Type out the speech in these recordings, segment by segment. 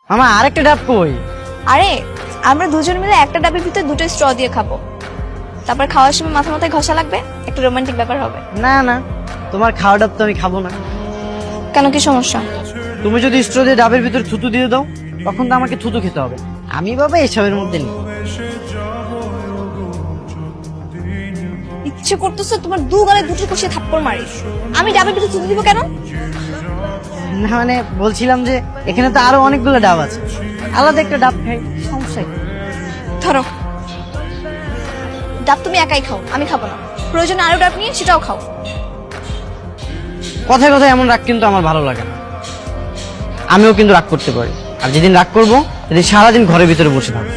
মামা আরেকটা ডাব কই? আরে আমরা দুজন মিলে একটা ডাবের ভিতরে দুটো স্ট্র দিয়ে খাবো, তারপর খাওয়ার সময় মাথা মাথায় ঘষা লাগবে, একটু রোমান্টিক ব্যাপার হবে। না না, তোমার খাওয়া ডাব তো আমি খাবো না। কেন, কি সমস্যা? তুমি যদি স্ট্র দিয়ে ডাবের ভিতরে থুতু দিয়ে দাও তখন তো আমাকে থুতু খেতে হবে। আমি বাবা এসবের মধ্যে নেই। ইচ্ছে করতেছে তোমার দু গালে দুটো কষিয়ে থাপ্পড় মারিস। আমি ডাবের ভিতরে থুতু দিব কেন? না মানে বলছিলাম যে এখানে তো আরো অনেকগুলো ডাব আছে, আলাদা একটা ডাব খাই, সমস্যা কি? ধরো ডাব, তুমি একাই খাও, আমি খাবো না। প্রয়োজনে আরো ডাব নিয়ে সেটাও খাও। কথায় কথায় এমন রাগ কিন্তু আমার ভালো লাগে না। আমিও কিন্তু রাগ করতে পারি, আর যেদিন রাগ করবো সেদিন সারাদিন ঘরের ভিতরে বসে থাকবো।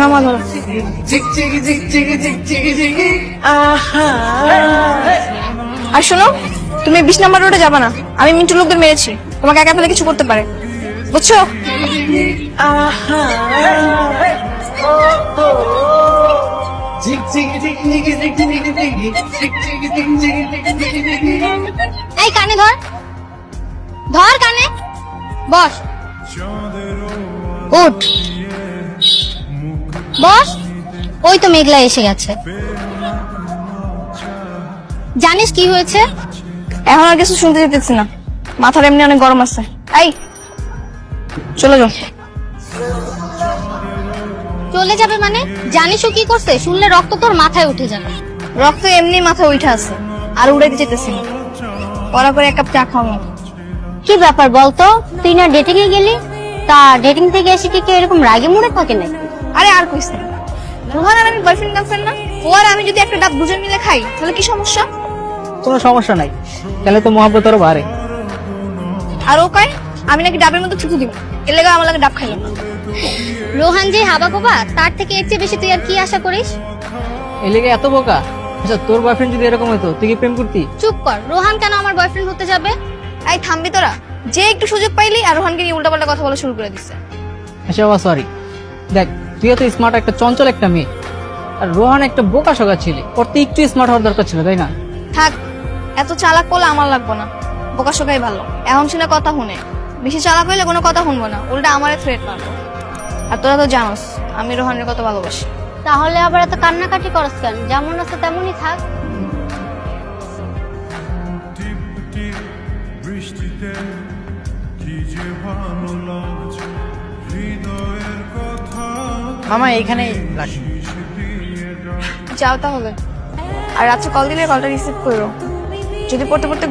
মামা ধরো। আর শোনো, তুমি 20 নাম্বার রোডে যাবা না। আমি মিন্টু লোকদের মেরেছি, তোমাকে একা ফেলে কিছু করতে পারে, বুঝছো? এই কানে ধর, ধর কানে, বস, উঠ, বস। ওই তো মেঘলা এসে গেছে। জানিস কি হয়েছে? এখন আর কিছু শুনতে যেতেছি না, মাথার এমনি অনেক গরম আছে। এই চলে যাও। চলে যাবে মানে? জানিস ও কি করছে? শুনলে রক্ত তোর মাথায় উঠে যাবে। রক্ত এমনি মাথায় উঠে আছে, আর উড়াইতে যেতেছি না। পড়া করে এক কাপ চা খাও না। কি ব্যাপার বলতো, তুই না ডেটিং এ গেলি? তা ডেটিং থেকে এসে কি কেউ এরকম রাগে মুড়ে থাকে নাকি? আরে আর কইস না, রোহান আর আমি বয়ফ্রেন্ড গার্লফ্রেন্ড না? ও আর আমি যদি একটা ডাব দুজন মিলে খাই তাহলে কি সমস্যা? কোনো সমস্যা নাই, তাহলে তো মহাব্বত আরো বাড়ে। আর ও কয় আমি নাকি ডাবের মধ্যে থুতু দিব, এর লেগে আমার লাগে ডাব খাইলাম না। রোহান যে হাবা গোবা, তার থেকে এর চেয়ে বেশি তুই আর কি আশা করিস? এই লেগে এত বোকা? আচ্ছা তোর বয়ফ্রেন্ড যদি এরকম হতো তুই কি প্রেম করতি? চুপ কর, রোহান কেন আমার বয়ফ্রেন্ড হতে যাবে? এই থামবি তোরা? যে একটু সুযোগ পাইলি আর রোহানকে নিয়ে উল্টাপাল্টা কথা বলা শুরু করে দিচ্ছে। আচ্ছা বাবা সরি, দেখ তুই তো স্মার্ট, একটা চঞ্চল একটা মেয়ে, আর রোহান একটা বোকা শোকা ছেলে, ওর তো একটু স্মার্ট হওয়ার দরকার ছিল, তাই না? থাক, এত চালাক করলে আমার লাগবো না, বোকা শোকাই ভালো। এখন শুনে কথা শুনে, বেশি চালাক হইলে কোনো কথা শুনবো না, উল্টা আমারে থ্রেট মারবো। আর তোরা তো জানোস আমি রোহানের কত ভালোবাসি। তাহলে আবার এত কান্নাকাটি করস কেন? যেমন আছে তেমনই থাক। মামা এইখানে রাখি। যাও তাহলে, আর রাত্রে কল দিলে কলটা রিসিভ করো। যদি পড়তে পড়তে